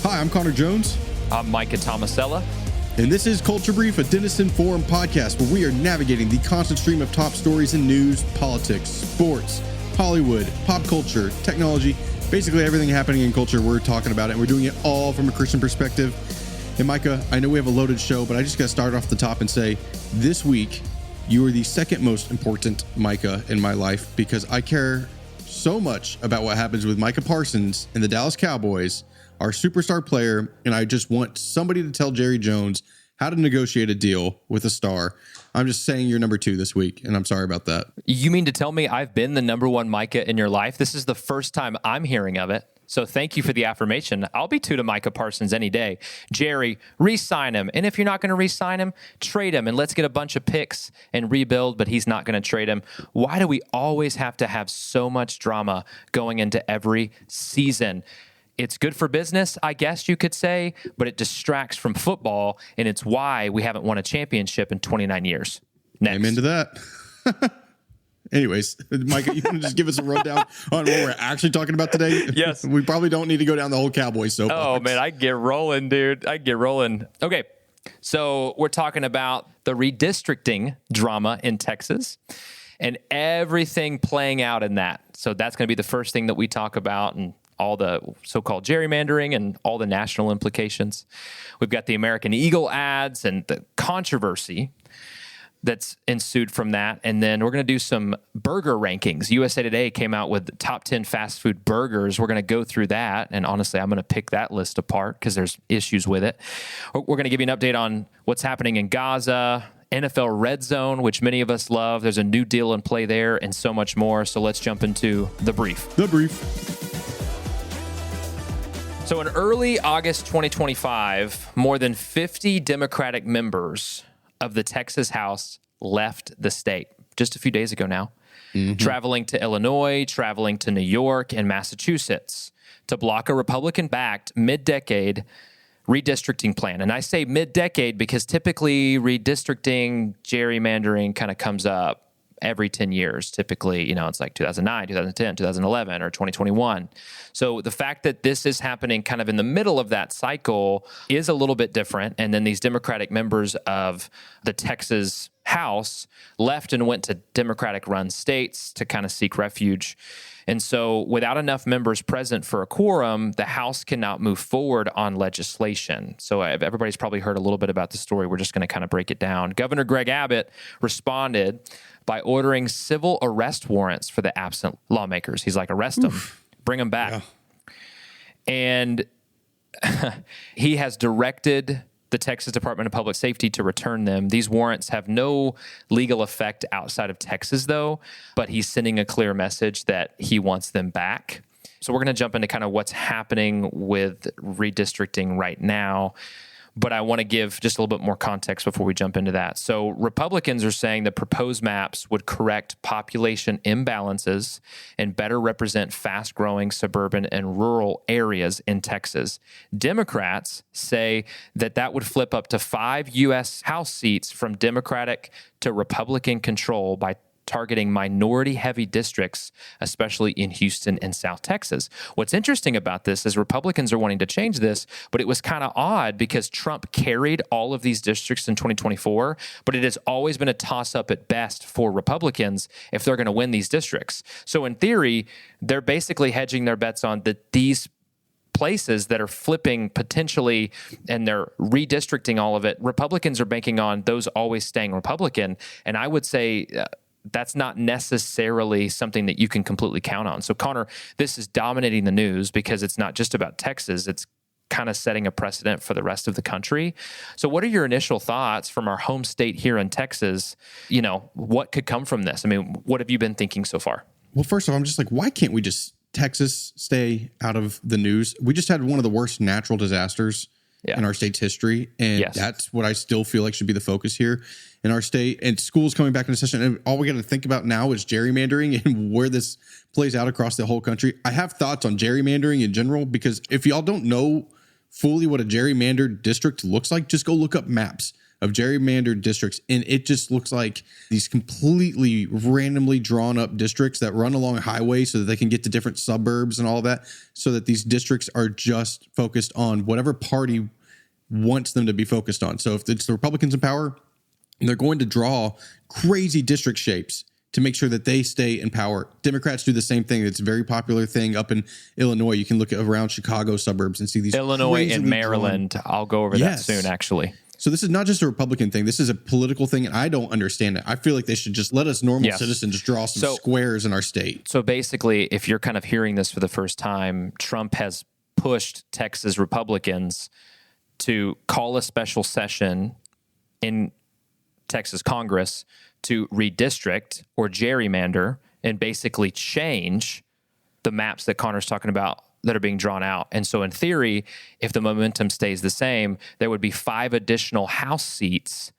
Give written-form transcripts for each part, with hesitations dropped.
Hi, I'm Connor Jones. I'm Micah Tomasella. And this is Culture Brief, a Denison-informed podcast where we are navigating the constant stream of top stories in news, politics, sports, Hollywood, pop culture, technology, basically everything happening in culture. We're talking about it, and we're doing it all from a Christian perspective. And Micah, I know we have a loaded show, but I just got to start off the top and say, this week, you are the second most important Micah in my life because I care so much about what happens with Micah Parsons and the Dallas Cowboys, our superstar player, and I just want somebody to tell Jerry Jones how to negotiate a deal with a star. I'm just saying you're number 2 this week, and I'm sorry about that. You mean to tell me I've been the number 1 Micah in your life? This is the first time I'm hearing of it. So thank you for the affirmation. I'll be 2 to Micah Parsons any day. Jerry, re-sign him. And if you're not going to re-sign him, trade him. And let's get a bunch of picks and rebuild, but he's not going to trade him. Why do we always have to have so much drama going into every season? It's good for business, I guess you could say, but it distracts from football, and it's why we haven't won a championship in 29 years. Next. Amen to that. Anyways, Micah, you want to just give us a rundown on what we're actually talking about today? Yes. We probably don't need to go down the whole Cowboys soapbox. Oh, man, I get rolling, dude. I get rolling. Okay, so we're talking about the redistricting drama in Texas and everything playing out in that. So that's going to be the first thing that we talk about, and all the so-called gerrymandering and all the national implications. We've got the American Eagle ads and the controversy that's ensued from that. And then we're going to do some burger rankings. USA Today came out with the top 10 fast food burgers. We're going to go through that. And honestly, I'm going to pick that list apart because there's issues with it. We're going to give you an update on what's happening in Gaza, NFL Red Zone, which many of us love. There's a new deal in play there and so much more. So let's jump into the brief. The brief. So in early August 2025, more than 50 Democratic members of the Texas House left the state just a few days ago now, traveling to Illinois, traveling to New York and Massachusetts to block a Republican-backed mid-decade redistricting plan. And I say mid-decade because typically redistricting, gerrymandering kind of comes up every 10 years. Typically, it's like 2009, 2010, 2011, or 2021. So the fact that this is happening kind of in the middle of that cycle is a little bit different. And then these Democratic members of the Texas House left and went to Democratic-run states to kind of seek refuge. And so without enough members present for a quorum, the House cannot move forward on legislation. So everybody's probably heard a little bit about the story. We're just going to kind of break it down. Governor Greg Abbott responded by ordering civil arrest warrants for the absent lawmakers. He's like, arrest them, bring them back. Yeah. And he has directed the Texas Department of Public Safety to return them. These warrants have no legal effect outside of Texas, though, but he's sending a clear message that he wants them back. So we're going to jump into kind of what's happening with redistricting right now. But I want to give just a little bit more context before we jump into that. So Republicans are saying the proposed maps would correct population imbalances and better represent fast-growing suburban and rural areas in Texas. Democrats say that would flip up to 5 U.S. House seats from Democratic to Republican control by targeting minority-heavy districts, especially in Houston and South Texas. What's interesting about this is Republicans are wanting to change this, but it was kind of odd because Trump carried all of these districts in 2024, but it has always been a toss-up at best for Republicans if they're going to win these districts. So in theory, they're basically hedging their bets on that these places that are flipping potentially and they're redistricting all of it, Republicans are banking on those always staying Republican. And I would say that's not necessarily something that you can completely count on. So, Connor, this is dominating the news because it's not just about Texas. It's kind of setting a precedent for the rest of the country. So what are your initial thoughts from our home state here in Texas? What could come from this? I mean, what have you been thinking so far? Well, first of all, I'm just like, why can't we just Texas stay out of the news? We just had one of the worst natural disasters in our state's history. And that's what I still feel like should be the focus here in our state, and schools coming back into session. And all we got to think about now is gerrymandering and where this plays out across the whole country. I have thoughts on gerrymandering in general, because if y'all don't know fully what a gerrymandered district looks like, just go look up maps of gerrymandered districts. And it just looks like these completely randomly drawn up districts that run along highways so that they can get to different suburbs and all of that, so that these districts are just focused on whatever party wants them to be focused on. So if it's the Republicans in power, they're going to draw crazy district shapes to make sure that they stay in power. Democrats do the same thing. It's a very popular thing up in Illinois. You can look at around Chicago suburbs and see these Illinois and Maryland. I'll go over that soon, actually. So this is not just a Republican thing. This is a political thing, and I don't understand it. I feel like they should just let us normal citizens draw some squares in our state. So basically, if you're kind of hearing this for the first time, Trump has pushed Texas Republicans to call a special session in Texas Congress to redistrict or gerrymander and basically change the maps that Connor's talking about that are being drawn out. And so in theory, if the momentum stays the same, there would be 5 additional House seats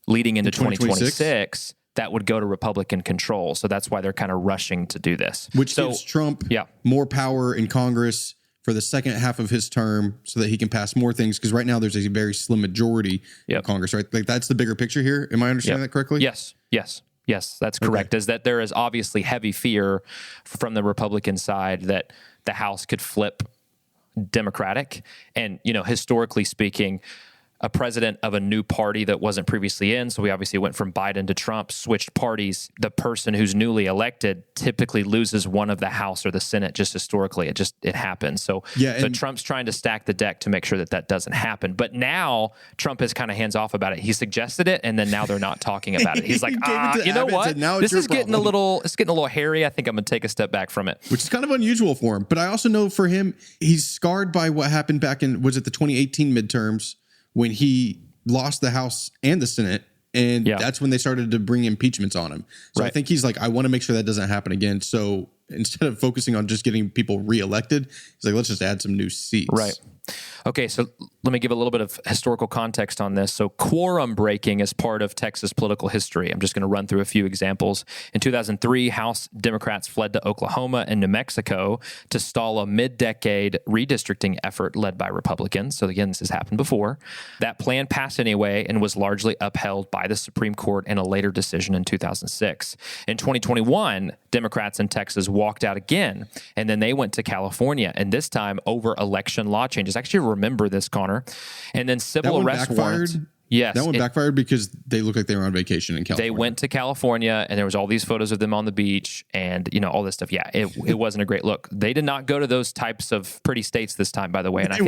leading into 2026 that would go to Republican control. So that's why they're kind of rushing to do this. Which gives Trump more power in Congress for the second half of his term so that he can pass more things. Because right now there's a very slim majority in Congress, right? Like that's the bigger picture here. Am I understanding that correctly? Yes, that's correct. Is that there is obviously heavy fear from the Republican side that the House could flip Democratic. And, historically speaking, a president of a new party that wasn't previously in. So we obviously went from Biden to Trump, switched parties. The person who's newly elected typically loses one of the House or the Senate just historically. It happens. So Trump's trying to stack the deck to make sure that doesn't happen. But now Trump is kind of hands off about it. He suggested it, and then now they're not talking about it. He's like, you know what? This is getting a little hairy. I think I'm going to take a step back from it. Which is kind of unusual for him. But I also know for him, he's scarred by what happened back in, was it the 2018 midterms? When he lost the House and the Senate, and that's when they started to bring impeachments on him. So I think he's like, I want to make sure that doesn't happen again. So instead of focusing on just getting people reelected, he's like, let's just add some new seats. Right. Okay, so let me give a little bit of historical context on this. So quorum breaking is part of Texas political history. I'm just going to run through a few examples. In 2003, House Democrats fled to Oklahoma and New Mexico to stall a mid-decade redistricting effort led by Republicans. So again, this has happened before. That plan passed anyway and was largely upheld by the Supreme Court in a later decision in 2006. In 2021, Democrats in Texas walked out again, and then they went to California, and this time over election law changes. Actually, remember this, Connor. And then civil arrest warrants. Yes. That one backfired because they looked like they were on vacation in California. They went to California, and there was all these photos of them on the beach and, all this stuff. Yeah, it wasn't a great look. They did not go to those types of pretty states this time, by the way. And I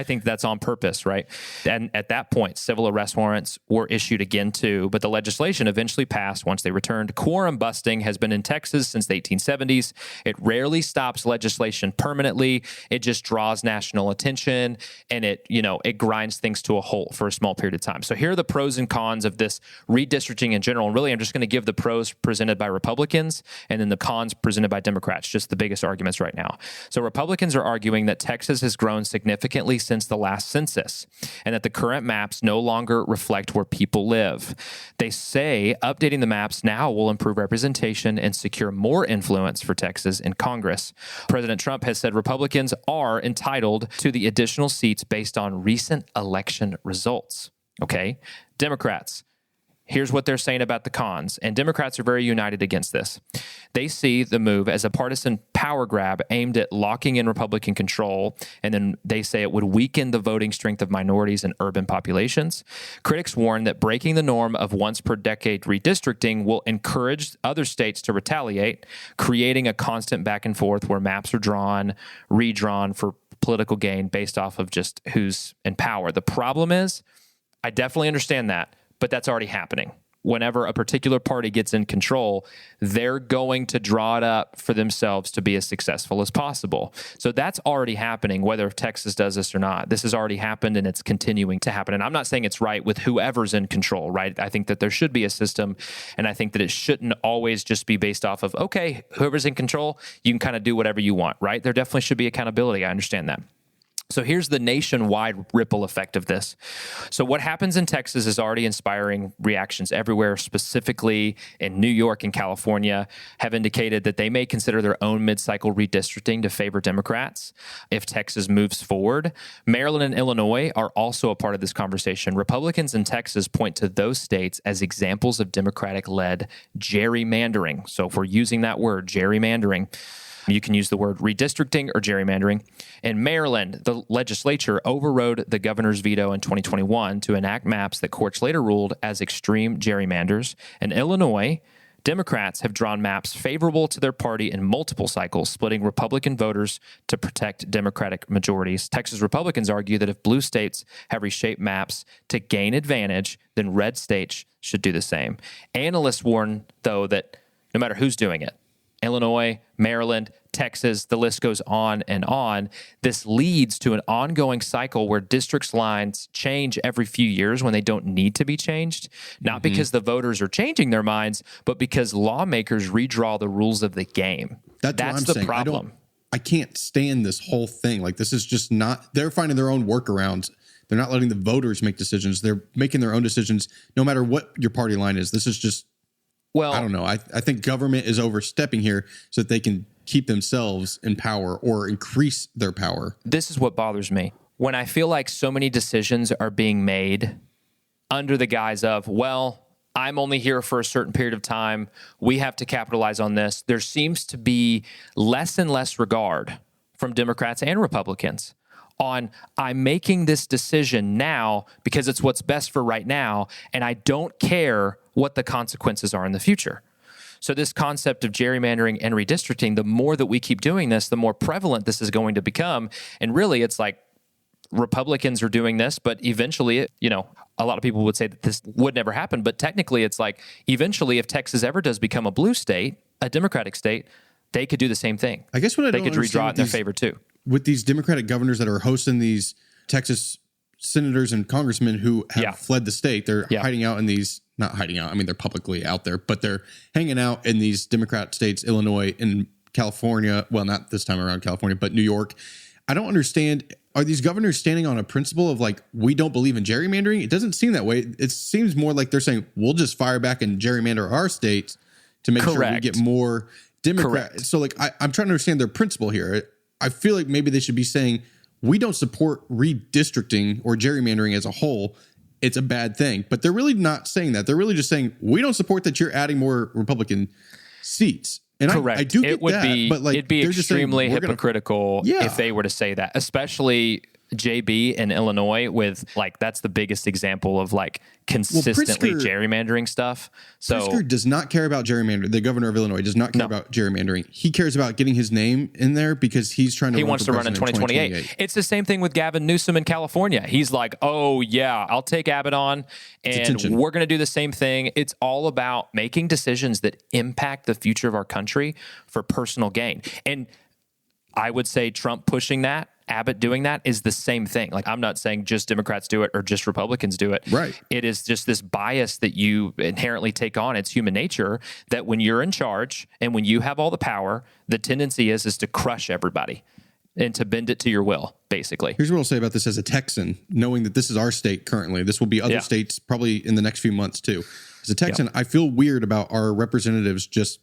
think that's on purpose, right? And at that point, civil arrest warrants were issued again, too. But the legislation eventually passed once they returned. Quorum busting has been in Texas since the 1870s. It rarely stops legislation permanently. It just draws national attention, and it grinds things to a halt for a small period of time. So here are the pros and cons of this redistricting in general. And really, I'm just going to give the pros presented by Republicans and then the cons presented by Democrats, just the biggest arguments right now. So Republicans are arguing that Texas has grown significantly since the last census and that the current maps no longer reflect where people live. They say updating the maps now will improve representation and secure more influence for Texas in Congress. President Trump has said Republicans are entitled to the additional seats based on recent election results. Okay? Democrats, here's what they're saying about the cons. And Democrats are very united against this. They see the move as a partisan power grab aimed at locking in Republican control. And then they say it would weaken the voting strength of minorities and urban populations. Critics warn that breaking the norm of once per decade redistricting will encourage other states to retaliate, creating a constant back and forth where maps are drawn, redrawn for political gain based off of just who's in power. The problem is, I definitely understand that, but that's already happening. Whenever a particular party gets in control, they're going to draw it up for themselves to be as successful as possible. So that's already happening, whether Texas does this or not. This has already happened, and it's continuing to happen. And I'm not saying it's right with whoever's in control, right? I think that there should be a system, and I think that it shouldn't always just be based off of, okay, whoever's in control, you can kind of do whatever you want, right? There definitely should be accountability. I understand that. So here's the nationwide ripple effect of this. So what happens in Texas is already inspiring reactions everywhere, specifically in New York and California have indicated that they may consider their own mid-cycle redistricting to favor Democrats if Texas moves forward. Maryland and Illinois are also a part of this conversation. Republicans in Texas point to those states as examples of Democratic-led gerrymandering. So if we're using that word, gerrymandering, you can use the word redistricting or gerrymandering. In Maryland, the legislature overrode the governor's veto in 2021 to enact maps that courts later ruled as extreme gerrymanders. In Illinois, Democrats have drawn maps favorable to their party in multiple cycles, splitting Republican voters to protect Democratic majorities. Texas Republicans argue that if blue states have reshaped maps to gain advantage, then red states should do the same. Analysts warn, though, that no matter who's doing it, Illinois, Maryland, Texas, the list goes on and on. This leads to an ongoing cycle where districts' lines change every few years when they don't need to be changed, not because the voters are changing their minds, but because lawmakers redraw the rules of the game. That's the saying. problem. I can't stand this whole thing. Like, this is just not, they're finding their own workarounds. They're not letting the voters make decisions. They're making their own decisions, no matter what your party line is. This is just, well, I don't know. I think government is overstepping here so that they can keep themselves in power or increase their power. This is what bothers me. When I feel like so many decisions are being made under the guise of, well, I'm only here for a certain period of time. We have to capitalize on this. There seems to be less and less regard from Democrats and Republicans on, I'm making this decision now because it's what's best for right now, and I don't care what the consequences are in the future. So this concept of gerrymandering and redistricting, the more that we keep doing this, the more prevalent this is going to become. And really, it's like Republicans are doing this, but eventually, a lot of people would say that this would never happen. But technically, it's like eventually, if Texas ever does become a blue state, a Democratic state, they could do the same thing. I guess what they could redraw it in their favor too. With these Democratic governors that are hosting these Texas senators and congressmen who have fled the state, they're hiding out in these, not hiding out, I mean, they're publicly out there, but they're hanging out in these Democrat states, Illinois and California. Well, not this time around California, but New York. I don't understand. Are these governors standing on a principle of like, we don't believe in gerrymandering? It doesn't seem that way. It seems more like they're saying, we'll just fire back and gerrymander our states to make sure we get more Democrats. So like, I'm trying to understand their principle here. I feel like maybe they should be saying, we don't support redistricting or gerrymandering as a whole. It's a bad thing. But they're really not saying that. They're really just saying, we don't support that you're adding more Republican seats. And I do get that. But like, it'd be extremely hypocritical if they were to say that, especially JB in Illinois with like, that's the biggest example of like consistently gerrymandering stuff. So Pritzker does not care about gerrymandering. The governor of Illinois does not care about gerrymandering. He cares about getting his name in there because he's trying to wants to run in 2028. It's the same thing with Gavin Newsom in California. He's like, oh yeah, I'll take Abbott on and we're going to do the same thing. It's all about making decisions that impact the future of our country for personal gain. And I would say Trump pushing that, Abbott doing that is the same thing. Like, I'm not saying just Democrats do it or just Republicans do it. Right. It is just this bias that you inherently take on. It's human nature that when you're in charge and when you have all the power, the tendency is to crush everybody and to bend it to your will, basically. Here's what I'll say about this as a Texan, knowing that this is our state currently. This will be other states probably in the next few months too. As a Texan, I feel weird about our representatives just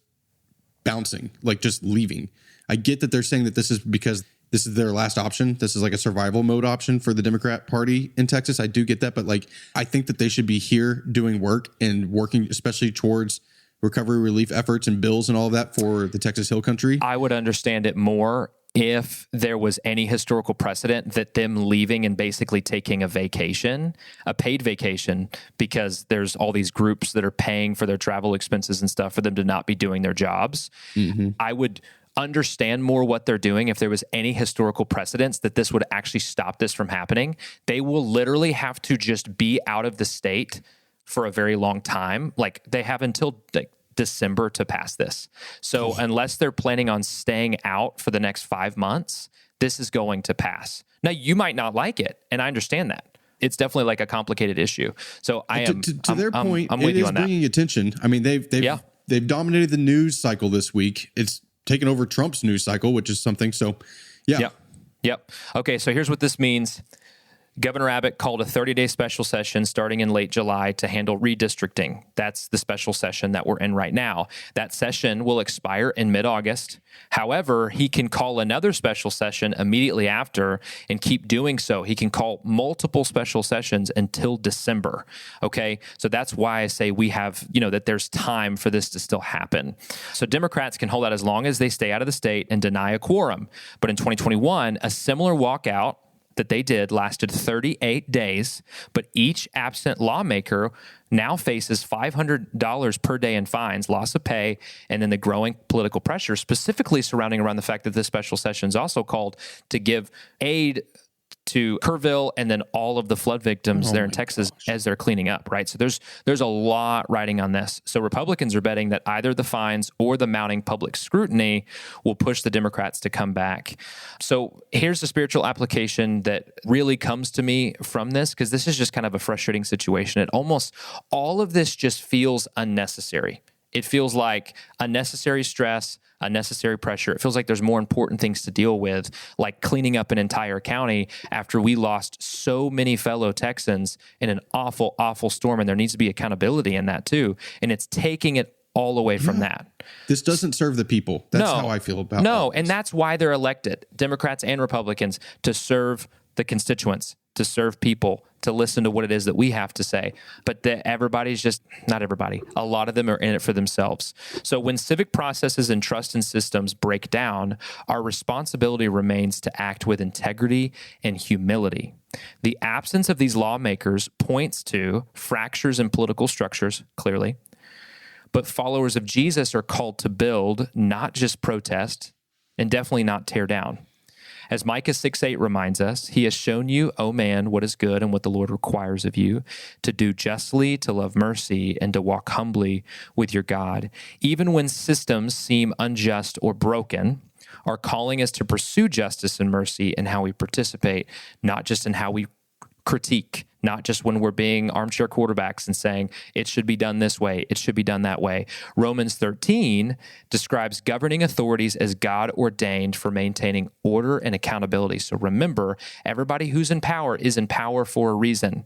bouncing, like just leaving. I get that they're saying that this is because this is their last option. This is like a survival mode option for the Democrat Party in Texas. I do get that. But like, I think that they should be here doing work and working, especially towards recovery relief efforts and bills and all of that for the Texas Hill Country. I would understand it more if there was any historical precedent that them leaving and basically taking a vacation, a paid vacation, because there's all these groups that are paying for their travel expenses and stuff for them to not be doing their jobs. Mm-hmm. I would understand more what they're doing if there was any historical precedence that this would actually stop this from happening. They will literally have to just be out of the state for a very long time. Like, they have until December to pass this. So unless they're planning on staying out for the next 5 months, this is going to pass. Now, you might not like it, and I understand that. It's definitely like a complicated issue. So I am to their point. I'm with you on that. It is bringing attention. I mean, they've dominated the news cycle this week. It's taken over Trump's news cycle, which is something. So, yeah. Yep. Okay, so here's what this means. Governor Abbott called a 30-day special session starting in late July to handle redistricting. That's the special session that we're in right now. That session will expire in mid-August. However, he can call another special session immediately after and keep doing so. He can call multiple special sessions until December. Okay, so that's why I say we have, that there's time for this to still happen. So Democrats can hold out as long as they stay out of the state and deny a quorum. But in 2021, a similar walkout that they did lasted 38 days, but each absent lawmaker now faces $500 per day in fines, loss of pay, and then the growing political pressure, specifically surrounding around the fact that this special session is also called to give aid to Kerrville and then all of the flood victims there in Texas as they're cleaning up, right? So there's a lot riding on this. So Republicans are betting that either the fines or the mounting public scrutiny will push the Democrats to come back. So here's the spiritual application that really comes to me from this, because this is just kind of a frustrating situation. All of this just feels unnecessary. It feels like unnecessary stress, unnecessary pressure. It feels like there's more important things to deal with, like cleaning up an entire county after we lost so many fellow Texans in an awful, awful storm. And there needs to be accountability in that too. And it's taking it all away from that. This doesn't serve the people. That's how I feel about it. And that's why they're elected, Democrats and Republicans, to serve the constituents, to serve people, to listen to what it is that we have to say. But not everybody, a lot of them are in it for themselves. So when civic processes and trust in systems break down, our responsibility remains to act with integrity and humility. The absence of these lawmakers points to fractures in political structures, clearly. But followers of Jesus are called to build, not just protest, and definitely not tear down. As Micah 6:8 reminds us, he has shown you, O man, what is good and what the Lord requires of you, to do justly, to love mercy, and to walk humbly with your God. Even when systems seem unjust or broken, our calling is to pursue justice and mercy in how we participate, not just in how we critique, not just when we're being armchair quarterbacks and saying it should be done this way, it should be done that way. Romans 13 describes governing authorities as God ordained for maintaining order and accountability. So remember, everybody who's in power is in power for a reason.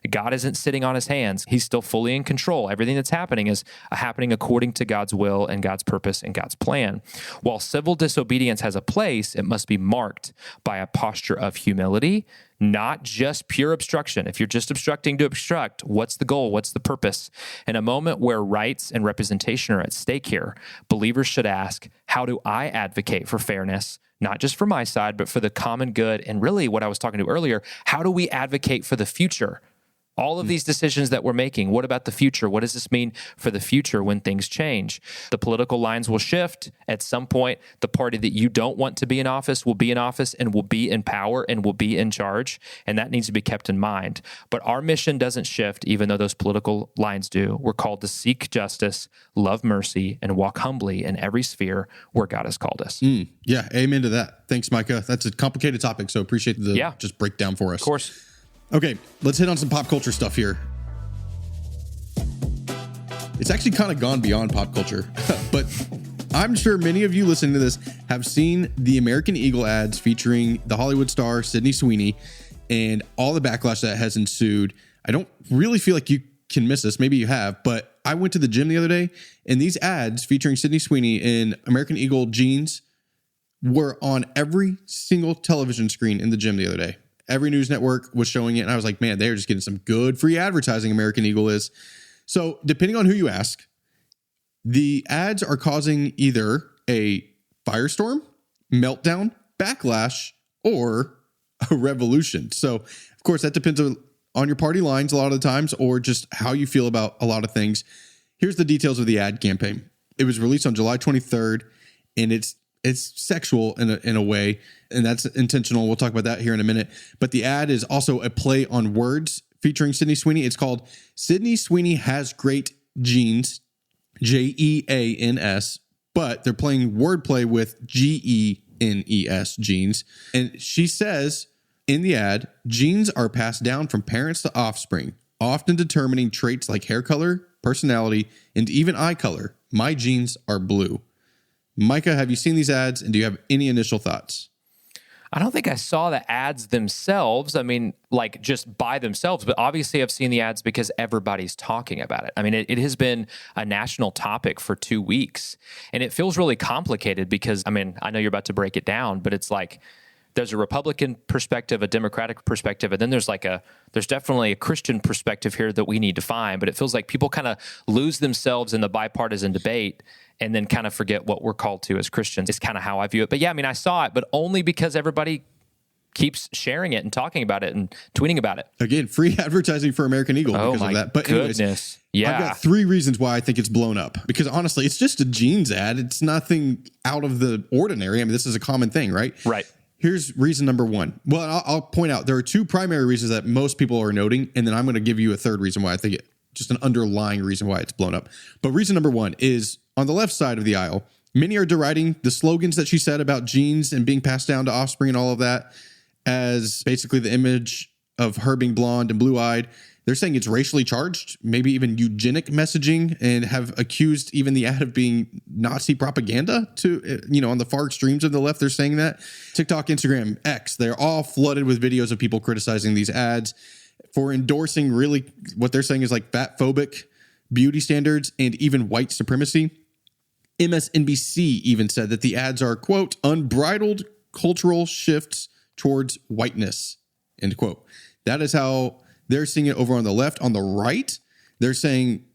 God isn't sitting on his hands. He's still fully in control. Everything that's happening is happening according to God's will and God's purpose and God's plan. While civil disobedience has a place, it must be marked by a posture of humility, not just pure obstruction. If you're just obstructing to obstruct, what's the goal? What's the purpose? In a moment where rights and representation are at stake here, believers should ask, how do I advocate for fairness? Not just for my side, but for the common good. And really what I was talking to earlier, how do we advocate for the future? All of these decisions that we're making, what about the future? What does this mean for the future when things change? The political lines will shift. At some point, the party that you don't want to be in office will be in office and will be in power and will be in charge, and that needs to be kept in mind. But our mission doesn't shift, even though those political lines do. We're called to seek justice, love mercy, and walk humbly in every sphere where God has called us. Yeah, amen to that. Thanks, Micah. That's a complicated topic, so appreciate the just breakdown for us. Of course. Okay, let's hit on some pop culture stuff here. It's actually kind of gone beyond pop culture, but I'm sure many of you listening to this have seen the American Eagle ads featuring the Hollywood star Sydney Sweeney and all the backlash that has ensued. I don't really feel like you can miss this. Maybe you have, but I went to the gym the other day and these ads featuring Sydney Sweeney in American Eagle jeans were on every single television screen in the gym the other day. Every news network was showing it. And I was like, man, they're just getting some good free advertising, American Eagle is. So depending on who you ask, the ads are causing either a firestorm, meltdown, backlash, or a revolution. So, of course, that depends on your party lines a lot of the times or just how you feel about a lot of things. Here's the details of the ad campaign. It was released on July 23rd, and it's sexual in a way, and that's intentional. We'll talk about that here in a minute. But the ad is also a play on words featuring Sydney Sweeney. It's called Sydney Sweeney Has Great Genes, Jeans, but they're playing wordplay with Genes, genes. And she says in the ad, genes are passed down from parents to offspring, often determining traits like hair color, personality, and even eye color. My genes are blue. Micah, have you seen these ads, and do you have any initial thoughts? I don't think I saw the ads themselves. I mean, like just by themselves, but obviously I've seen the ads because everybody's talking about it. I mean, it has been a national topic for 2 weeks, and it feels really complicated because, I mean, I know you're about to break it down, but it's like there's a Republican perspective, a Democratic perspective, and then there's definitely a Christian perspective here that we need to find, but it feels like people kind of lose themselves in the bipartisan debate and then kind of forget what we're called to as Christians. It's kind of how I view it. But yeah, I mean, I saw it, but only because everybody keeps sharing it and talking about it and tweeting about it. Again, free advertising for American Eagle because of that. But goodness. Anyways, yeah. I've got 3 reasons why I think it's blown up. Because honestly, it's just a jeans ad. It's nothing out of the ordinary. I mean, this is a common thing, right? Right. Here's reason number 1. Well, I'll point out there are 2 primary reasons that most people are noting, and then I'm going to give you a third reason why I think it, just an underlying reason why it's blown up. But reason number 1 is on the left side of the aisle, many are deriding the slogans that she said about genes and being passed down to offspring and all of that as basically the image of her being blonde and blue-eyed. They're saying it's racially charged, maybe even eugenic messaging, and have accused even the ad of being Nazi propaganda to, on the far extremes of the left. They're saying that. TikTok, Instagram, X, they're all flooded with videos of people criticizing these ads for endorsing really what they're saying is like fat-phobic beauty standards and even white supremacy. MSNBC even said that the ads are, quote, unbridled cultural shifts towards whiteness, end quote. That is how they're seeing it over on the left. On the right, they're saying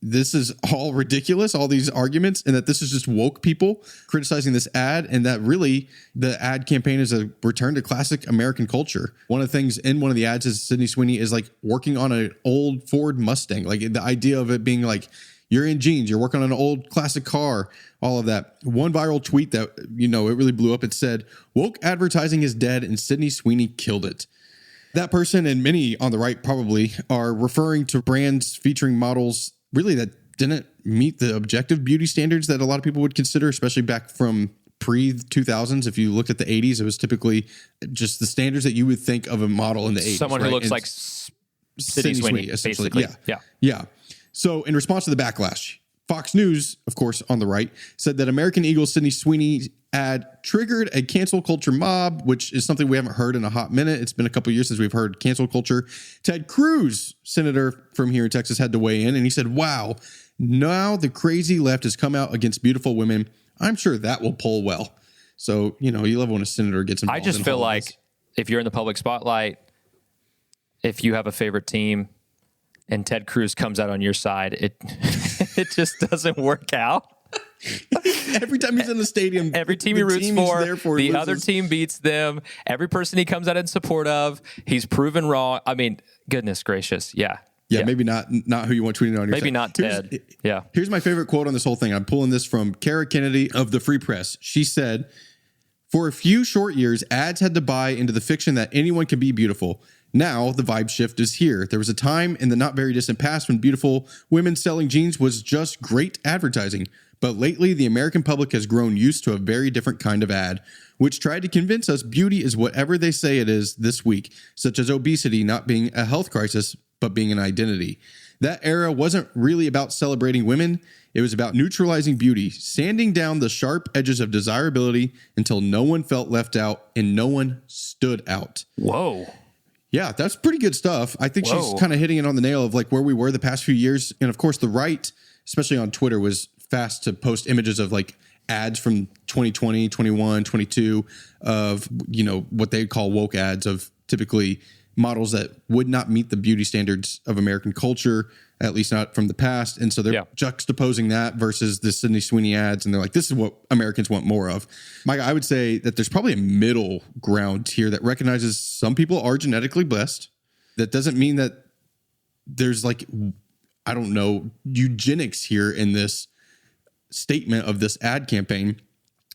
this is all ridiculous, all these arguments, and that this is just woke people criticizing this ad, and that really the ad campaign is a return to classic American culture. One of the things in one of the ads is Sydney Sweeney is like working on an old Ford Mustang. Like the idea of it being like, you're in jeans, you're working on an old classic car, all of that. One viral tweet that, it really blew up. It said, woke advertising is dead and Sydney Sweeney killed it. That person and many on the right probably are referring to brands featuring models really that didn't meet the objective beauty standards that a lot of people would consider, especially back from pre-2000s. If you looked at the 80s, it was typically just the standards that you would think of a model in the 80s. Someone who looks like Sydney Sweeney, essentially. basically. Yeah. So in response to the backlash, Fox News, of course, on the right, said that American Eagle's Sydney Sweeney ad triggered a cancel culture mob, which is something we haven't heard in a hot minute. It's been a couple of years since we've heard cancel culture. Ted Cruz, senator from here in Texas, had to weigh in, and he said, wow, now the crazy left has come out against beautiful women. I'm sure that will poll well. So, you love when a senator gets involved. I just feel like if you're in the public spotlight, if you have a favorite team and Ted Cruz comes out on your side, it just doesn't work out. Every time he's in the stadium, every team he roots for, the other team beats them. Every person he comes out in support of, he's proven wrong. I mean, goodness gracious. Yeah. Maybe not who you want tweeting on your Maybe side. not Ted. Here's my favorite quote on this whole thing. I'm pulling this from Kara Kennedy of the Free Press. She said, for a few short years, ads had to buy into the fiction that anyone can be beautiful. Now the vibe shift is here. There was a time in the not very distant past when beautiful women selling jeans was just great advertising. But lately, the American public has grown used to a very different kind of ad, which tried to convince us beauty is whatever they say it is this week, such as obesity not being a health crisis, but being an identity. That era wasn't really about celebrating women. It was about neutralizing beauty, sanding down the sharp edges of desirability until no one felt left out and no one stood out. Whoa. Yeah, that's pretty good stuff. I think she's kind of hitting it on the nail of like where we were the past few years. And of course, the right, especially on Twitter, was fast to post images of like ads from 2020, 21, 22 of, what they call woke ads of typically models that would not meet the beauty standards of American culture, at least not from the past. And so they're juxtaposing that versus the Sydney Sweeney ads. And they're like, this is what Americans want more of. Micah, I would say that there's probably a middle ground here that recognizes some people are genetically blessed. That doesn't mean that there's like, I don't know, eugenics here in this statement of this ad campaign.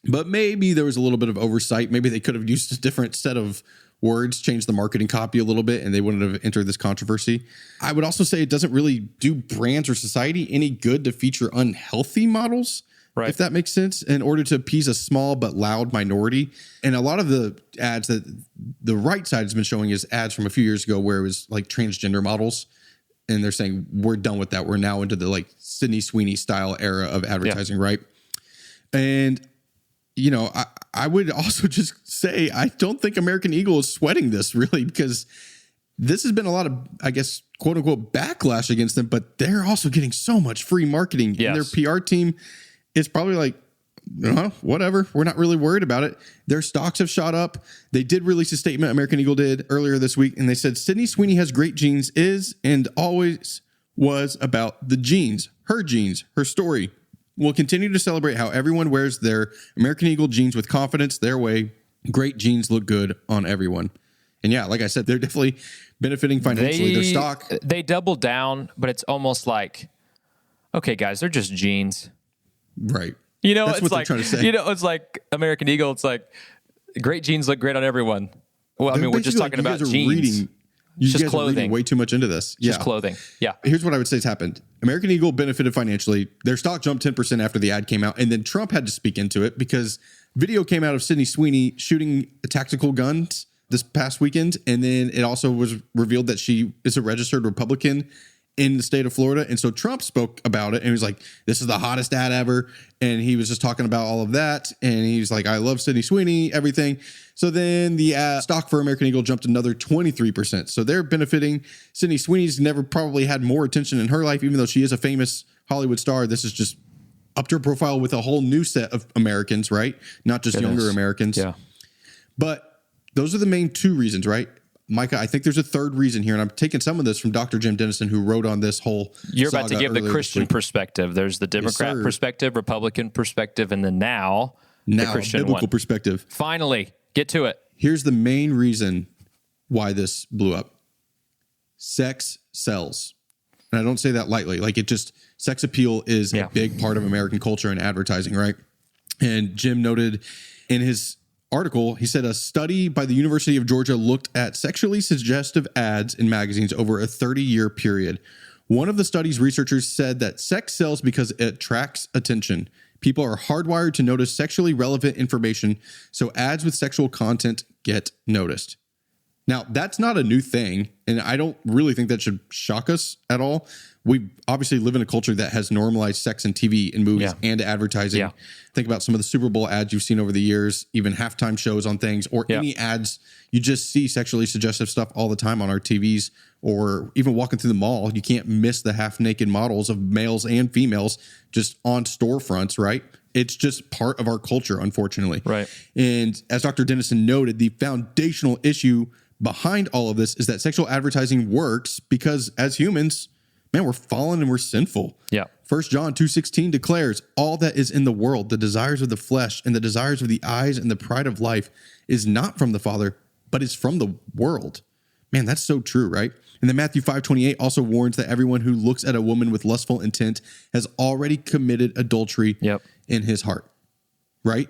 But maybe there was a little bit of oversight. Maybe they could have used a different set of words, changed the marketing copy a little bit, and they wouldn't have entered this controversy. I would also say it doesn't really do brands or society any good to feature unhealthy models, right, if that makes sense, in order to appease a small but loud minority. And a lot of the ads that the right side has been showing is ads from a few years ago where it was like transgender models. And they're saying, we're done with that. We're now into the like Sydney Sweeney style era of advertising, right? And, I would also just say, I don't think American Eagle is sweating this really, because this has been a lot of, I guess, quote unquote, backlash against them, but they're also getting so much free marketing. Yes. And their PR team is probably like, whatever. We're not really worried about it. Their stocks have shot up. They did release a statement, American Eagle did earlier this week, and they said Sydney Sweeney has great genes, is and always was about the genes, her story. We'll continue to celebrate how everyone wears their American Eagle jeans with confidence their way. Great jeans look good on everyone. And yeah, like I said, they're definitely benefiting financially. Their stock. They doubled down, but it's almost like, okay, guys, they're just jeans. Right. You know, That's it's what like, they're trying to say. You know, it's like American Eagle. It's like, great jeans look great on everyone. Well, I mean, we're just talking about jeans. You just guys clothing. are reading way too much into this. Just clothing. Yeah. Here's what I would say has happened. American Eagle benefited financially. Their stock jumped 10% after the ad came out. And then Trump had to speak into it because video came out of Sydney Sweeney shooting tactical guns this past weekend. And then it also was revealed that she is a registered Republican in the state of Florida. And so Trump spoke about it and he was like, this is the hottest ad ever. And he was just talking about all of that. And he was like, I love Sydney Sweeney, everything. So then the stock for American Eagle jumped another 23%. So they're benefiting. Sydney Sweeney's never probably had more attention in her life, even though she is a famous Hollywood star. This is just upped her profile with a whole new set of Americans, right? Not just younger Americans. Yeah. But those are the main two reasons, right? Micah, I think there's a third reason here, and I'm taking some of this from Dr. Jim Dennison, who wrote on this whole You're about to give the earlier Christian perspective. There's the Democrat perspective, Republican perspective, and then now the Christian biblical perspective. Finally, get to it. Here's the main reason why this blew up. Sex sells. And I don't say that lightly. Like, it just, sex appeal is a big part of American culture and advertising, right? And Jim noted in his article, he said a study by the University of Georgia looked at sexually suggestive ads in magazines over a 30-year period. One of the study's researchers said that sex sells because it attracts attention. People are hardwired to notice sexually relevant information, so ads with sexual content get noticed. Now, that's not a new thing, and I don't really think that should shock us at all. We obviously live in a culture that has normalized sex in TV and movies and advertising. Yeah. Think about some of the Super Bowl ads you've seen over the years, even halftime shows on things, or any ads. You just see sexually suggestive stuff all the time on our TVs, or even walking through the mall. You can't miss the half-naked models of males and females just on storefronts, right? It's just part of our culture, unfortunately. Right. And as Dr. Dennison noted, the foundational issue behind all of this is that sexual advertising works because as humans, man, we're fallen and we're sinful. Yeah. 1 John 2:16 declares, all that is in the world, the desires of the flesh and the desires of the eyes and the pride of life is not from the Father, but is from the world. Man, that's so true, right? And then Matthew 5:28 also warns that everyone who looks at a woman with lustful intent has already committed adultery in his heart, right?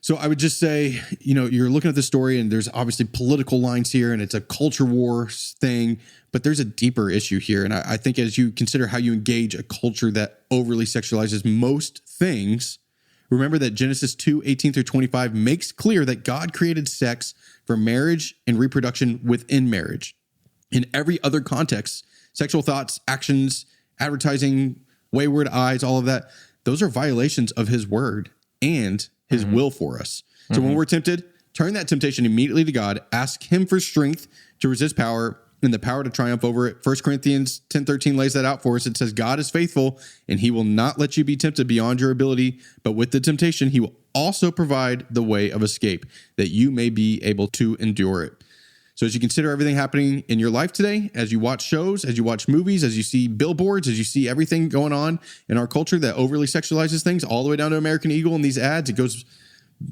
So I would just say, you know, you're looking at the story and there's obviously political lines here and it's a culture war thing, but there's a deeper issue here. And I think as you consider how you engage a culture that overly sexualizes most things, remember that Genesis 2:18-25 makes clear that God created sex for marriage and reproduction within marriage. In every other context, sexual thoughts, actions, advertising, wayward eyes, all of that, those are violations of his word and his will for us. So when we're tempted, turn that temptation immediately to God, ask him for strength to resist power and the power to triumph over it. 1 Corinthians 10:13 lays that out for us. It says, God is faithful and he will not let you be tempted beyond your ability, but with the temptation, he will also provide the way of escape that you may be able to endure it. So as you consider everything happening in your life today, as you watch shows, as you watch movies, as you see billboards, as you see everything going on in our culture that overly sexualizes things, all the way down to American Eagle and these ads, it goes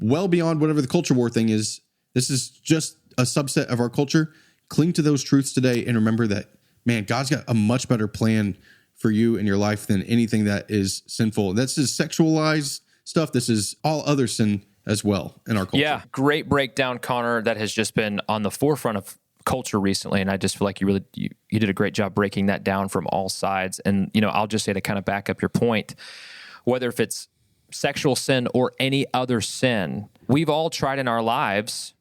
well beyond whatever the culture war thing is. This is just a subset of our culture. Cling to those truths today and remember that, man, God's got a much better plan for you in your life than anything that is sinful. That's just sexualized stuff. This is all other sin as well in our culture. Yeah, great breakdown, Connor. That has just been on the forefront of culture recently, and I just feel like you did a great job breaking that down from all sides. And you know, I'll just say to kind of back up your point, whether if it's sexual sin or any other sin, we've all tried in our lives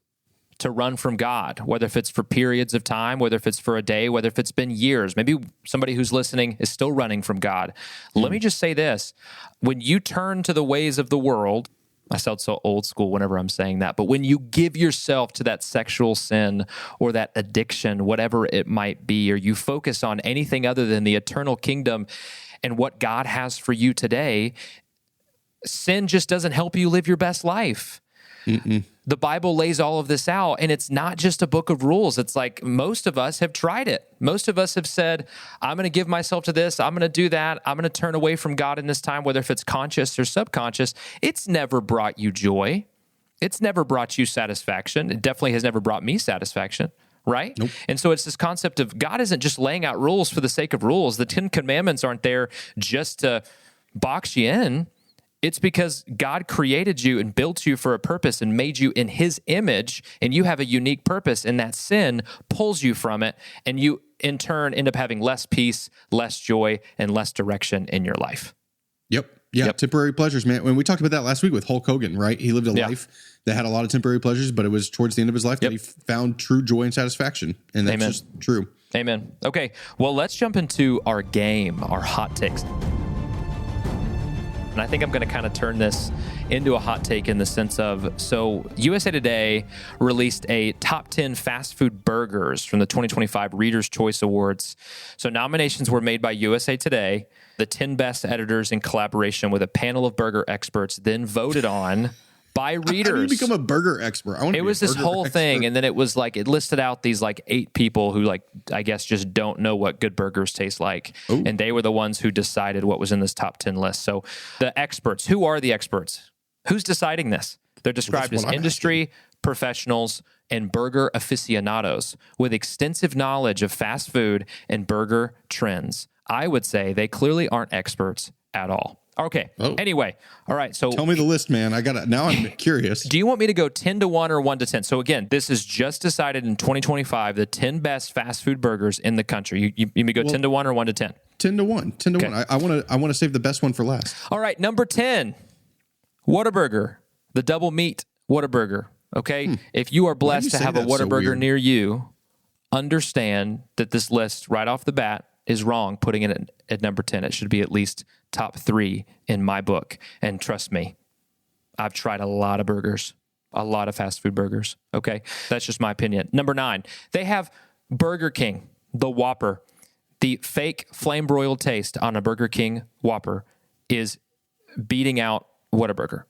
to run from God, whether if it's for periods of time, whether if it's for a day, whether if it's been years. Maybe somebody who's listening is still running from God. Let me just say this: when you turn to the ways of the world, I sound so old school whenever I'm saying that. But when you give yourself to that sexual sin or that addiction, whatever it might be, or you focus on anything other than the eternal kingdom and what God has for you today, sin just doesn't help you live your best life. Mm-mm. The Bible lays all of this out, and it's not just a book of rules. It's like most of us have tried it. Most of us have said, I'm going to give myself to this. I'm going to do that. I'm going to turn away from God in this time, whether if it's conscious or subconscious. It's never brought you joy. It's never brought you satisfaction. It definitely has never brought me satisfaction, right? Nope. And so it's this concept of God isn't just laying out rules for the sake of rules. The 10 Commandments aren't there just to box you in. It's because God created you and built you for a purpose and made you in his image, and you have a unique purpose, and that sin pulls you from it, and you, in turn, end up having less peace, less joy, and less direction in your life. Yep. Yeah, temporary pleasures, man. When we talked about that last week with Hulk Hogan, right? He lived a life that had a lot of temporary pleasures, but it was towards the end of his life that he found true joy and satisfaction, and that's just true. Amen. Okay, well, let's jump into our game, our hot takes. And I think I'm going to kind of turn this into a hot take in the sense of, so USA Today released a top 10 fast food burgers from the 2025 Reader's Choice Awards. So nominations were made by USA Today. The 10 best editors in collaboration with a panel of burger experts then voted on by readers. How do you become a burger expert? It was this whole thing, and then it was like, it listed out these like 8 people who like, I guess just don't know what good burgers taste like. Ooh. And they were the ones who decided what was in this top 10 list. So the experts, who are the experts? Who's deciding this? They're described as industry professionals and burger aficionados with extensive knowledge of fast food and burger trends. I would say they clearly aren't experts at all. Okay. Oh. Anyway. All right. So tell me the list, man. Now I'm curious. Do you want me to go 10 to 1 or 1 to 10? So again, this is just decided in 2025, the 10 best fast food burgers in the country. You may go 10 to 1 or 1 to 10? 10 to 1. 10 to 1. I want to save the best one for last. All right. Number 10, Whataburger, the double meat Whataburger. Okay. If you are blessed to have a Whataburger near you, understand that this list right off the bat is wrong putting it at number 10. It should be at least top 3 in my book. And trust me, I've tried a lot of burgers, a lot of fast food burgers. Okay. That's just my opinion. Number 9, they have Burger King, the Whopper. The fake flame broiled taste on a Burger King Whopper is beating out Whataburger.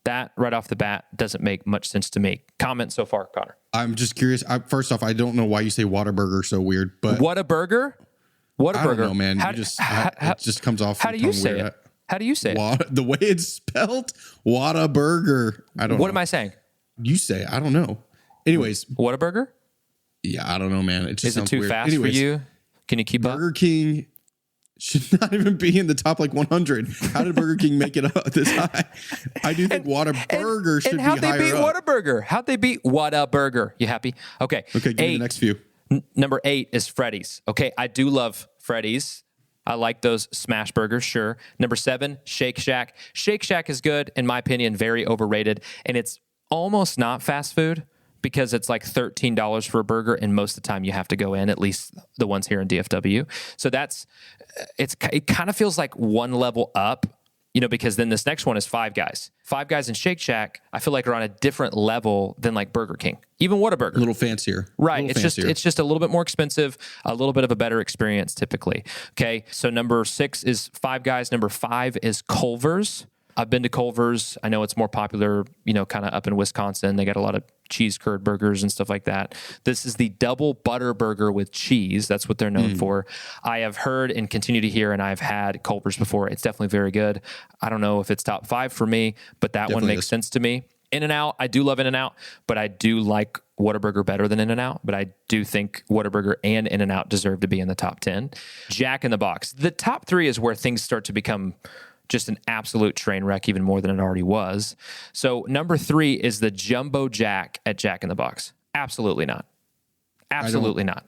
That right off the bat doesn't make much sense to me. Comment so far, Connor. I'm just curious. First off, I don't know why you say Whataburger so weird, but Whataburger? Whataburger. I don't know, man. It just comes off. How do you say it? How do you say it? The way it's spelled, Whataburger. I don't know. What am I saying? You say, I don't know. Anyways. Whataburger? Yeah, I don't know, man. It just sounds weird. Is it too fast for you? Can you keep up? Burger King should not even be in the top 100. How did Burger King make it up this high? I do think Whataburger should be higher up. And how'd they beat Whataburger? How'd they beat Whataburger? You happy? Okay. Okay, give me the next few. Number 8 is Freddy's. Okay, I do love Freddy's. I like those smash burgers, sure. Number 7, Shake Shack. Shake Shack is good, in my opinion, very overrated. And it's almost not fast food because it's like $13 for a burger, and most of the time you have to go in, at least the ones here in DFW. So it kind of feels like one level up, because then this next one is Five Guys. Five Guys and Shake Shack, I feel like are on a different level than like Burger King, even Whataburger. A little fancier. Right. It's just a little bit more expensive, a little bit of a better experience typically. Okay. So number 6 is Five Guys. Number 5 is Culver's. I've been to Culver's. I know it's more popular, kind of up in Wisconsin. They got a lot of cheese curd burgers and stuff like that. This is the double butter burger with cheese. That's what they're known for. I have heard and continue to hear, and I've had Culver's before. It's definitely very good. I don't know if it's top 5 for me, but that one makes sense to me. In-N-Out, I do love In-N-Out, but I do like Whataburger better than In-N-Out. But I do think Whataburger and In-N-Out deserve to be in the top 10. Jack in the Box. The top 3 is where things start to become just an absolute train wreck, even more than it already was. So number 3 is the Jumbo Jack at Jack in the Box. Absolutely not. Absolutely not.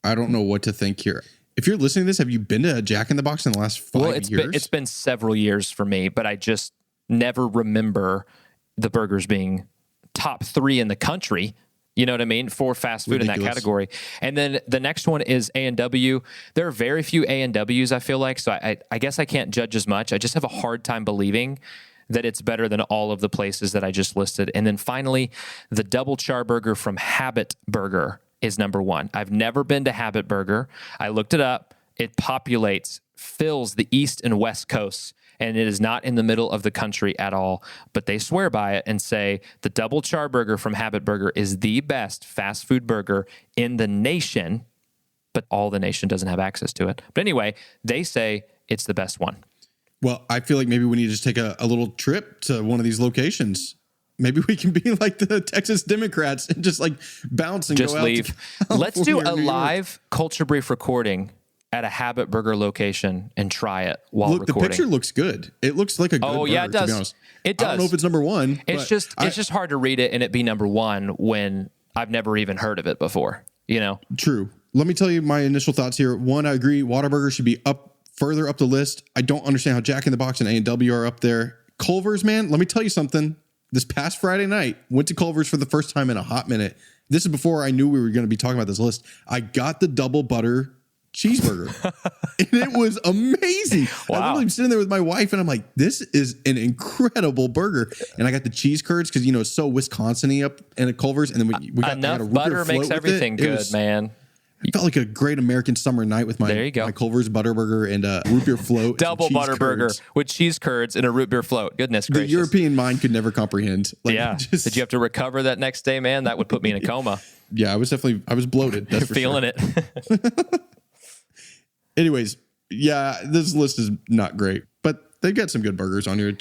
I don't know what to think here. If you're listening to this, have you been to a Jack in the Box in the last 5 years? It's been several years for me, but I just never remember the burgers being top 3 in the country. You know what I mean? For fast food in that category. And then the next one is A&W. There are very few A&Ws, I feel like, so I guess I can't judge as much. I just have a hard time believing that it's better than all of the places that I just listed. And then finally, the double char burger from Habit Burger is number one. I've never been to Habit Burger. I looked it up. It fills the east and west coasts, and it is not in the middle of the country at all. But they swear by it and say the double char burger from Habit Burger is the best fast food burger in the nation, but all the nation doesn't have access to it. But anyway, they say it's the best one. Well, I feel like maybe we need to just take a little trip to one of these locations. Maybe we can be like the Texas Democrats and just like bounce and just go leave. out. Let's do a live Culture Brief recording at a Habit Burger location and try it while recording. The picture looks good. It looks like a good burger, yeah, it does. to be honest. It does. I don't know if it's number one. It's just hard to read it and it be number one when I've never even heard of it before, you know? True. Let me tell you my initial thoughts here. One, I agree. Whataburger should be further up the list. I don't understand how Jack in the Box and A&W are up there. Culver's, man, let me tell you something. This past Friday night, went to Culver's for the first time in a hot minute. This is before I knew we were going to be talking about this list. I got the double butter cheeseburger and it was amazing. Wow. I literally sitting there with my wife and I'm like, this is an incredible burger. And I got the cheese curds because, it's so Wisconsin-y up in a Culver's. And then we got enough a root butter beer float makes with everything good, man. It felt like a great American summer night with my Culver's Butterburger and a root beer float. Double Butterburger with cheese curds and a root beer float. Goodness gracious. The European mind could never comprehend. Did you have to recover that next day, man? That would put me in a coma. Yeah, I was bloated. That's for feeling it. Anyways, yeah, this list is not great, but they've got some good burgers on here.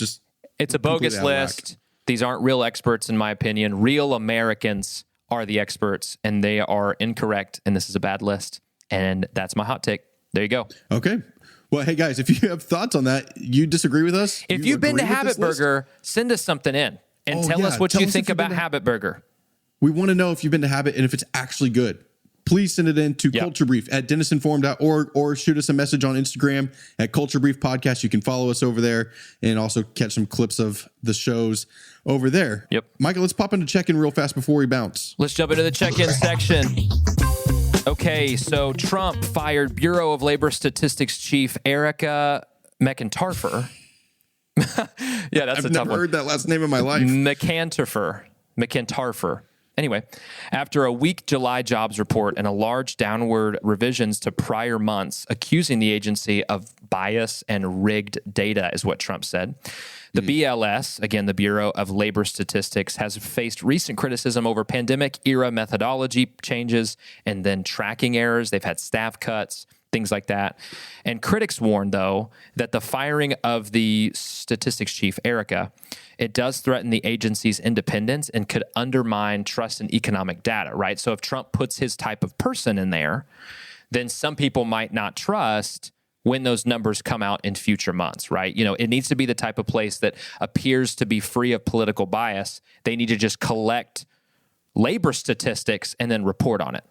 It's a bogus list. These aren't real experts, in my opinion. Real Americans are the experts, and they are incorrect, and this is a bad list, and that's my hot take. There you go. Okay. Well, hey, guys, if you have thoughts on that, you disagree with us? If you've been to Habit Burger, send us something in and tell us what you think about Habit Burger. We want to know if you've been to Habit and if it's actually good. Please send it in to culturebrief@dennisinform.org or shoot us a message on Instagram at Culture Brief Podcast. You can follow us over there and also catch some clips of the shows over there. Yep. Michael, let's pop into check-in real fast before we bounce. Let's jump into the check-in section. Okay, so Trump fired Bureau of Labor Statistics Chief Erica McIntarfer. Yeah, that's a tough one. I've never heard that last name in my life. McIntarfer. Anyway, after a weak July jobs report and a large downward revisions to prior months, accusing the agency of bias and rigged data is what Trump said. The BLS, again, the Bureau of Labor Statistics, has faced recent criticism over pandemic-era methodology changes and then tracking errors. They've had staff cuts, things like that. And critics warn, though, that the firing of the statistics chief, Erica, it does threaten the agency's independence and could undermine trust in economic data, right? So if Trump puts his type of person in there, then some people might not trust when those numbers come out in future months, right? It needs to be the type of place that appears to be free of political bias. They need to just collect labor statistics and then report on it.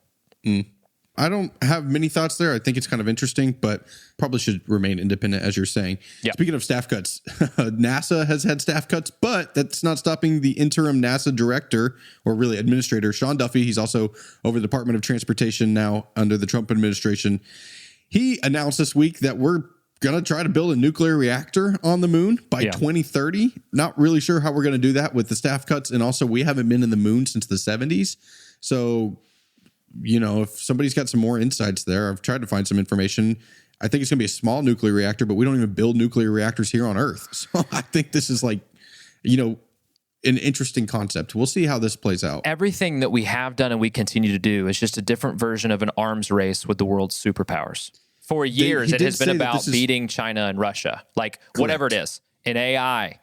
I don't have many thoughts there. I think it's kind of interesting, but probably should remain independent, as you're saying. Yep. Speaking of staff cuts, NASA has had staff cuts, but that's not stopping the interim NASA director, or really administrator, Sean Duffy. He's also over the Department of Transportation now under the Trump administration. He announced this week that we're going to try to build a nuclear reactor on the moon by 2030. Not really sure how we're going to do that with the staff cuts. And also, we haven't been in the moon since the 70s. So, if somebody's got some more insights there, I've tried to find some information. I think it's going to be a small nuclear reactor, but we don't even build nuclear reactors here on Earth. So I think this is like, an interesting concept. We'll see how this plays out. Everything that we have done and we continue to do is just a different version of an arms race with the world's superpowers. For years, it has been about beating China and Russia, like whatever it is, in AI,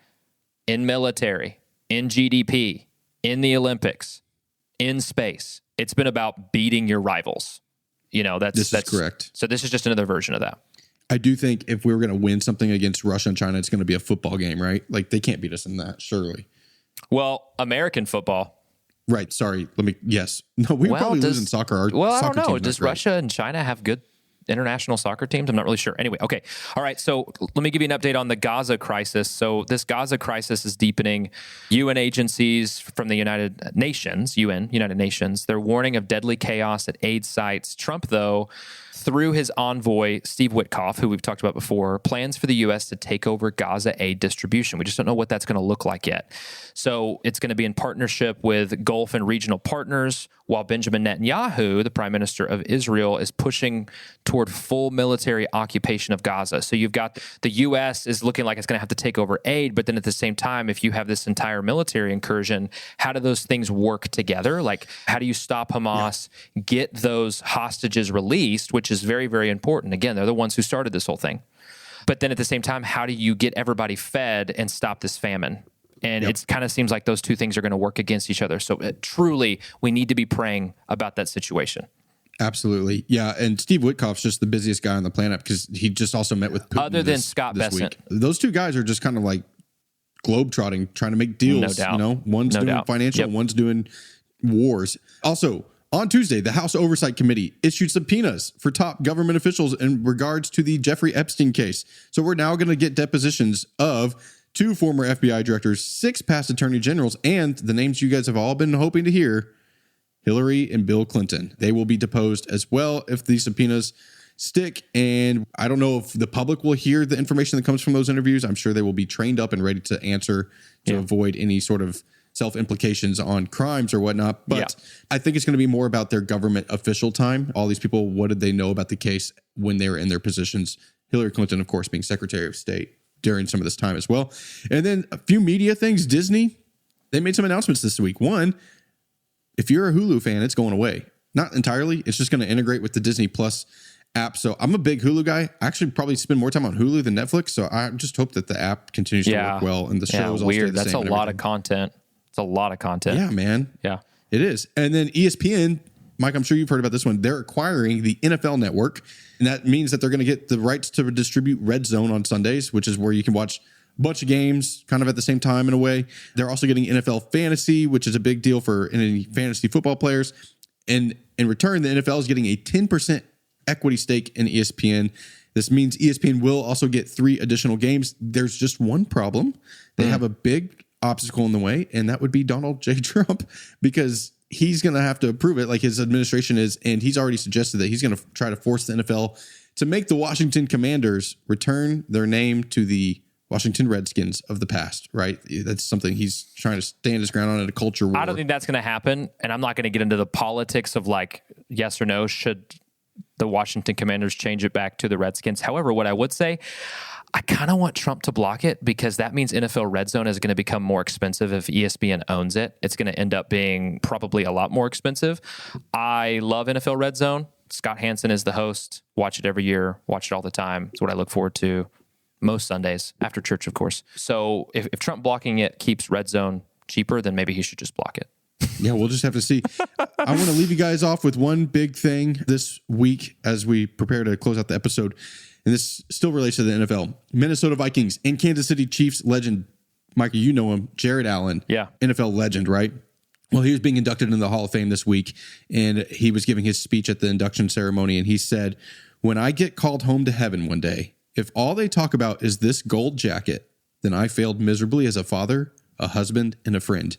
in military, in GDP, in the Olympics, in space. It's been about beating your rivals. That's correct. So this is just another version of that. I do think if we were going to win something against Russia and China, it's going to be a football game, right? Like they can't beat us in that, surely. Well, American football. Right. Sorry. Yes. No, we probably lose in soccer. I don't know. Does Russia and China have good international soccer teams? I'm not really sure. Anyway, okay. All right. So let me give you an update on the Gaza crisis. So this Gaza crisis is deepening. UN agencies from the United Nations, they're warning of deadly chaos at aid sites. Trump, though, through his envoy, Steve Witkoff, who we've talked about before, plans for the U.S. to take over Gaza aid distribution. We just don't know what that's going to look like yet. So it's going to be in partnership with Gulf and regional partners, while Benjamin Netanyahu, the prime minister of Israel, is pushing toward full military occupation of Gaza. So you've got the U.S. is looking like it's going to have to take over aid, but then at the same time, if you have this entire military incursion, how do those things work together? Like, how do you stop Hamas, get those hostages released, which is very, very important. Again, they're the ones who started this whole thing. But then at the same time, how do you get everybody fed and stop this famine? And it kind of seems like those two things are going to work against each other. So truly, we need to be praying about that situation. Absolutely. Yeah. And Steve Witkoff's just the busiest guy on the planet because he just also met with Putin other than Scott this Bessent. week. Those two guys are just kind of like globetrotting, trying to make deals. No doubt. You know, one's doing financial, one's doing wars. Also, on Tuesday, the House Oversight Committee issued subpoenas for top government officials in regards to the Jeffrey Epstein case. So we're now going to get depositions of 2 former FBI directors, 6 past attorney generals, and the names you guys have all been hoping to hear, Hillary and Bill Clinton. They will be deposed as well if these subpoenas stick. And I don't know if the public will hear the information that comes from those interviews. I'm sure they will be trained up and ready to answer to avoid any sort of self-implications on crimes or whatnot. But I think it's going to be more about their government official time. All these people, what did they know about the case when they were in their positions? Hillary Clinton, of course, being Secretary of State during some of this time as well. And then a few media things. Disney, they made some announcements this week. One, if you're a Hulu fan, it's going away. Not entirely. It's just going to integrate with the Disney Plus app. So I'm a big Hulu guy. I actually probably spend more time on Hulu than Netflix. So I just hope that the app continues to work well and the shows all weird. stay the That's same a lot of content. It's a lot of content. Yeah, man. Yeah. It is. And then ESPN, Mike, I'm sure you've heard about this one. They're acquiring the NFL Network. And that means that they're going to get the rights to distribute Red Zone on Sundays, which is where you can watch a bunch of games kind of at the same time in a way. They're also getting NFL Fantasy, which is a big deal for any fantasy football players. And in return, the NFL is getting a 10% equity stake in ESPN. This means ESPN will also get 3 additional games. There's just one problem. They have a big obstacle in the way, and that would be Donald J. Trump, because he's going to have to approve it like his administration is, and he's already suggested that he's going to try to force the NFL to make the Washington Commanders return their name to the Washington Redskins of the past, right? That's something he's trying to stand his ground on in a culture war. I don't think that's going to happen, and I'm not going to get into the politics of like yes or no should the Washington Commanders change it back to the Redskins. However, what I would say, I kind of want Trump to block it because that means NFL Red Zone is going to become more expensive if ESPN owns it. It's going to end up being probably a lot more expensive. I love NFL Red Zone. Scott Hansen is the host. Watch it every year. Watch it all the time. It's what I look forward to most Sundays after church, of course. So if Trump blocking it keeps Red Zone cheaper, then maybe he should just block it. Yeah, we'll just have to see. I want to leave you guys off with one big thing this week as we prepare to close out the episode. And this still relates to the NFL. Minnesota Vikings and Kansas City Chiefs legend, Micah, you know him, Jared Allen. Yeah. NFL legend, right? Well, he was being inducted into the Hall of Fame this week, and he was giving his speech at the induction ceremony, and he said, "When I get called home to heaven one day, if all they talk about is this gold jacket, then I failed miserably as a father, a husband, and a friend."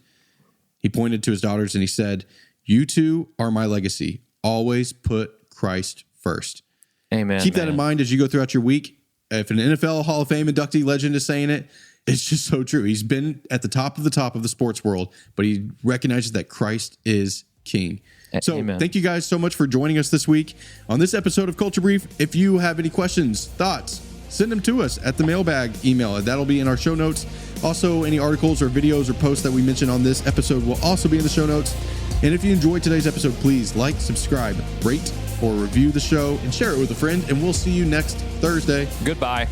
He pointed to his daughters and he said, "You two are my legacy. Always put Christ first." Amen. Keep that in mind as you go throughout your week. If an NFL Hall of Fame inductee legend is saying it, it's just so true. He's been at the top of the sports world, but he recognizes that Christ is king. So Thank you guys so much for joining us this week on this episode of Culture Brief. If you have any questions, thoughts, send them to us at the mailbag email. That'll be in our show notes. Also, any articles or videos or posts that we mention on this episode will also be in the show notes. And if you enjoyed today's episode, please like, subscribe, rate, or review the show and share it with a friend. And we'll see you next Thursday. Goodbye.